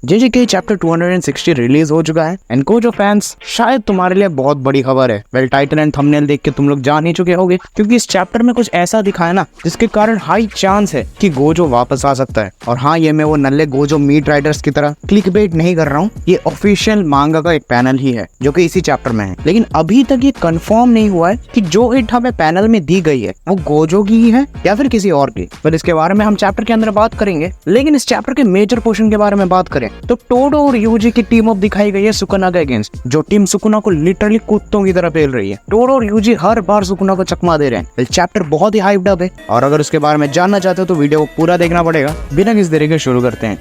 JJK chapter 260 release हो चुका है एंड गोजो फैंस शायद तुम्हारे लिए बहुत बड़ी खबर है। वेल टाइटल एंड थंबनेल देख के तुम लोग जान ही चुके होगे क्योंकि इस चैप्टर में कुछ ऐसा दिखाया ना जिसके कारण हाई चांस है कि गोजो वापस आ सकता है। और हाँ, ये मैं वो नल्ले गोजो मीट राइडर्स की तरह क्लिकबेट नहीं कर रहा हूँ, ये ऑफिशियल मांगा का एक पैनल ही है जो कि इसी चैप्टर में है। लेकिन अभी तक ये कंफर्म नहीं हुआ है कि जो हिट हमें पैनल में दी गई है वो गोजो की ही है या फिर किसी और की। पर इसके बारे में हम चैप्टर के अंदर बात करेंगे। लेकिन इस चैप्टर के मेजर पोर्शन के बारे में बात करें तो टोडो और यूजी की टीम अप दिखाई गई है सुकुना के अगेंस्ट, जो टीम सुकुना को लिटरली कुत्तों की तरह पेल रही है। टोडो और यूजी हर बार सुकुना को चकमा दे रहे हैं। चैप्टर बहुत ही हाइप्ड अप है और अगर उसके बारे में जानना चाहते हो तो वीडियो को पूरा देखना पड़ेगा। बिना किसी देरी के शुरू करते हैं।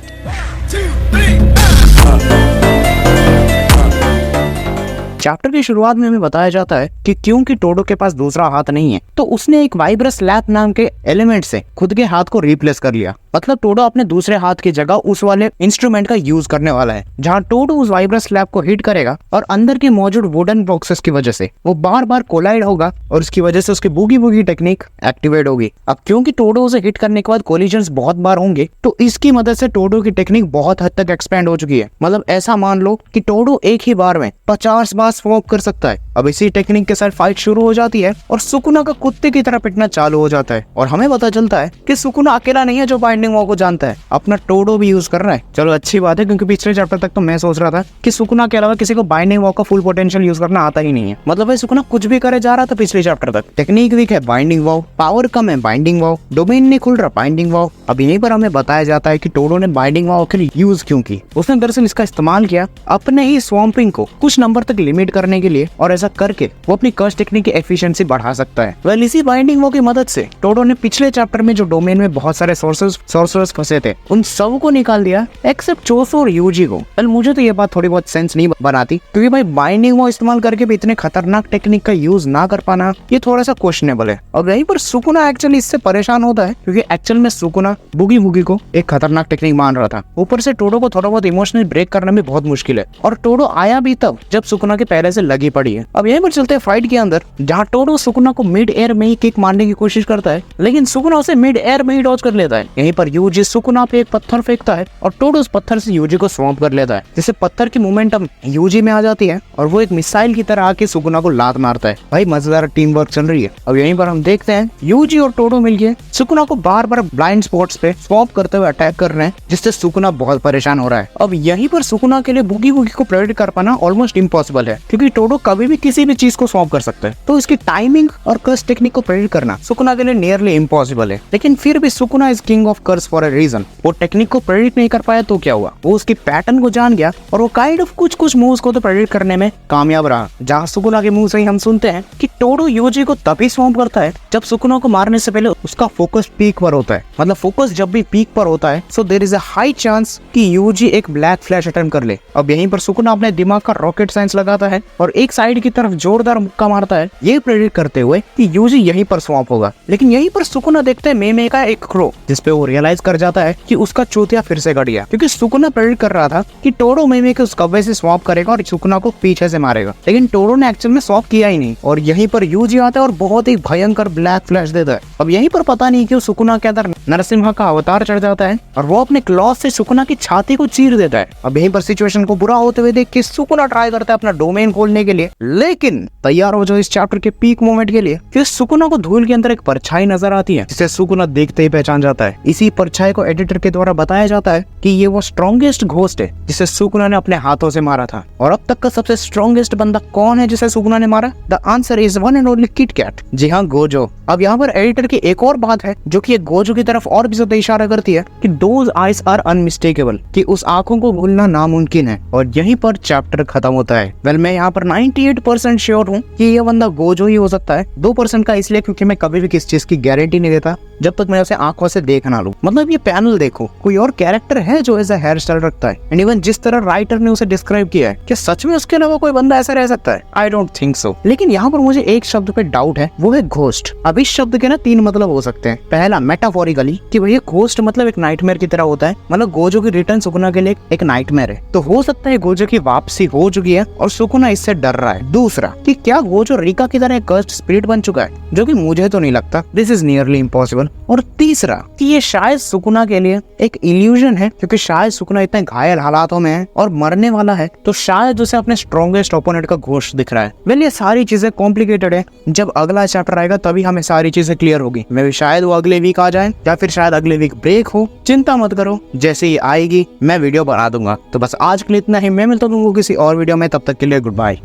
चैप्टर की शुरुआत में हमें बताया जाता है कि क्योंकि टोडो के पास दूसरा हाथ नहीं है तो उसने एक वाइब्रस लैप नाम के एलिमेंट से खुद के हाथ को रिप्लेस कर लिया। मतलब टोडो अपने दूसरे हाथ की जगह उस वाले इंस्ट्रूमेंट का यूज करने वाला है जहां टोडो उस वाइब्रस लैप को हिट करेगा और अंदर के मौजूद वुडन बॉक्सेस की वजह से वो बार बार कोलाइड होगा और उसकी वजह से उसकी बूगी बूगी टेक्निक एक्टिवेट होगी। अब क्योंकि टोडो उसे हिट करने के बाद कोलिजन्स बहुत बार होंगे तो इसकी मदद से टोडो की टेक्निक बहुत हद तक एक्सपेंड हो चुकी है। मतलब ऐसा मान लो कि टोडो एक ही बार में 50 बार स्वॉप कर सकता है। अब इसी टेक्निक के साथ फाइट शुरू हो जाती है और सुकुना का कुत्ते की तरह पिटना चालू हो जाता है और हमें पता चलता है कि सुकुना अकेला नहीं है जो बाइंडिंग वॉल को जानता है, अपना टोडो भी यूज कर रहा है। चलो अच्छी बात है क्योंकि पिछले चैप्टर तक तो मैं सोच रहा था कि सुकुना के अलावा किसी को बाइंडिंग वॉल का फुल पोटेंशियल यूज करना आता ही नहीं है। मतलब भाई सुकुना कुछ भी करे जा रहा था पिछले चैप्टर तक। टेक्निक वीक है बाइंडिंग वॉल, पावर कम है बाइंडिंग वॉल, डोमेन नहीं खुल रहा बाइंडिंग वॉल। अब यहीं पर हमें बताया जाता है कि टोडो ने बाइंडिंग वॉल के लिए यूज क्यों की। उसने दरअसल इसका इस्तेमाल किया अपने ही स्वॉम्पिंग को कुछ नंबर तक लिमिट करने के लिए और ऐसा करके वो अपनी कर्स टेक्निक की एफिशिएंसी बढ़ा सकता है। वेल इसी बाइंडिंग वॉल की मदद से टोडो ने पिछले चैप्टर में जो डोमेन में बहुत सारे सोर्सर्स फंसे थे उन सब को निकाल दिया एक्सेप्ट चोसो और यूजी को। वेल मुझे तो ये बात थोड़ी बहुत सेंस नहीं बनाती क्योंकि भाई बाइंडिंग वॉल इस्तेमाल करके भी इतने खतरनाक टेक्निक का यूज ना कर पाना ये थोड़ा सा क्वेश्चनेबल है। और यहीं पर सुकुना एक्चुअली इससे परेशान होता है क्योंकि एक्चुअल में सुकुना बूगी बूगी को एक खतरनाक टेक्निक मान रहा था। ऊपर से टोडो को थोड़ा बहुत इमोशनल ब्रेक करना भी बहुत मुश्किल है और टोडो आया भी तब जब सुकुना के पहले से लगी पड़ी है। अब यहीं पर चलते हैं फाइट के अंदर जहाँ टोडो सुकुना को मिड एयर में ही किक मारने की कोशिश करता है लेकिन सुकुना उसे मिड एयर में ही डॉज कर लेता है। यहीं पर यूजी सुकुना पे एक पत्थर फेंकता है और टोडो उस पत्थर से यूजी को स्वॉम्प कर लेता है जिससे पत्थर की मोमेंटम यूजी में आ जाती है और वो एक मिसाइल की तरह आके सुकुना को लात मारता है। भाई मजेदार टीम वर्क चल रही है। अब यहीं पर हम देखते हैं यूजी और टोडो मिलके सुकुना को बार बार ब्लाइंड स्पॉट्स पे स्वॉम्प करते हुए अटैक कर रहे हैं जिससे सुकुना बहुत परेशान हो रहा है। अब यहीं पर सुकुना के लिए बूगी बूगी को प्रेडिक्ट कर पाना ऑलमोस्ट इम्पॉसिबल है क्योंकि टोडो कभी भी किसी भी चीज को स्वॉम्प कर सकता है तो इसकी टाइमिंग और कर्स टेक्निक को प्रेडिक्ट करना सुकुना के लिए नियरली इम्पॉसिबल है। लेकिन फिर भी Sukuna is king of curse for a reason. वो टेक्निक को प्रेडिक्ट नहीं कर पाया तो क्या हुआ, वो उसकी पैटर्न को जान गया और वो काइंड ऑफ कुछ मूव्स को तो प्रेडिक्ट करने में कामयाब रहा। जहाँ सुकुना के मुंह से ही हम सुनते हैं कि टोडो यूजी को तभी स्वॉम्प करता है जब सुकुना को मारने से पहले उसका फोकस पीक पर होता है। मतलब फोकस जब भी पीक पर होता है so there is a high chance कि यूजी एक ब्लैक फ्लैश अटेम्प्ट कर ले। अब यहीं पर सुकुना अपने दिमाग का रॉकेट साइंस लगाता है और एक साइड की तरफ जोरदार मुक्का मारता है ये प्रेडिक्ट करते हुए कि यूजी यहीं पर स्वॉम्प होगा। लेकिन यहीं पर सुकुना देखते हैं मेमे का एक क्रो जिसपे वो रियलाइज कर जाता है कि उसका चूतिया फिर से गड़ गया क्योंकि सुकुना प्रेडिक्ट कर रहा था कि टोडो मेमे के उस कब्जे से स्वॉप करेगा और सुकुना को पीछे से मारेगा। लेकिन टोडो ने एक्चुअल में स्वॉप किया ही नहीं और यहीं पर यूजी आता है और बहुत ही भयंकर ब्लैक फ्लैश देता है। अब यहीं पर पता नहीं क्यों सुकुना के अंदर नरसिम्हा का अवतार चढ़ जाता है और वो अपने क्लॉथ से सुकुना की छाती को चीर देता है। अब यहीं पर सिचुएशन को बुरा होते हुए देख के सुकुना ट्राई करता है अपना डोमेन खोलने के लिए। लेकिन तैयार हो जाओ इस चैप्टर के पीक मोमेंट के लिए कि सुकुना को धूल के अंदर एक परछाई नजर आती है जिसे सुकुना देखते ही पहचान जाता है। इसी परछाई को एडिटर के द्वारा बताया जाता है कि ये वो स्ट्रॉन्गेस्ट घोस्ट है जिसे सुकुना ने अपने हाथों से मारा था। और अब तक का सबसे स्ट्रॉन्गेस्ट बंदा कौन है जिसे सुकुना ने मारा? The answer is one and only Kit Kat. जी हाँ, गोजो। अब यहाँ पर एडिटर की एक और बात है जो कि गोजो की तरफ और भी ज्यादा इशारा करती है कि दोज आइज आर अनमिस्टेकेबल, कि उस आंखों को भूलना नामुमकिन है। और यहीं पर चैप्टर खत्म होता है। वेल मैं यहाँ पर 98% श्योर हूँ कि ये बंदा गोजो ही हो सकता है। 2% का इसलिए क्योंकि मैं कभी भी किसी चीज की गारंटी नहीं देता जब तक मैं उसे आंखों से देख ना लूं। मतलब ये पैनल देखो, कोई और कैरेक्टर है जो ऐसा हेयर स्टाइल रखता है एंड इवन जिस तरह राइटर ने उसे डिस्क्राइब किया है, क्या सच में उसके अलावा कोई बंदा ऐसा रह सकता है? I don't think so. लेकिन यहाँ पर मुझे एक शब्द पे डाउट है, वो है घोस्ट। अब इस शब्द के ना 3 मतलब हो सकते हैं। पहला मेटाफोरिकली कि भैया घोस्ट मतलब एक नाइटमेयर की तरह होता है, मतलब गोजो की रिटर्न सुकुना के लिए एक नाइटमेयर है। तो हो सकता है गोजो की वापसी हो चुकी है और सुकुना इससे डर रहा है। दूसरा कि क्या गोजो रिका की तरह कर्स्ड स्पिरिट बन चुका है, जो कि मुझे तो नहीं लगता। This is nearly impossible possible. और तीसरा कि ये शायद सुकुना के लिए एक इल्यूजन है, क्योंकि शायद सुकुना इतने घायल हालातों में है और मरने वाला है, तो शायद उसे अपने स्ट्रॉन्गेस्ट ओपोनेंट का घोस्ट दिख रहा है। वेल ये सारी चीजें कॉम्प्लिकेटेड है, जब अगला चैप्टर आएगा तभी हमें सारी चीजें क्लियर होगी। मे भी शायद वो अगले वीक आ जाए या फिर शायद अगले वीक ब्रेक हो, चिंता मत करो, जैसे ही आएगी मैं वीडियो बना दूंगा। तो बस आज के लिए इतना ही, मैं मिलता हूँ किसी और वीडियो में, तब तक के लिए गुड बाय।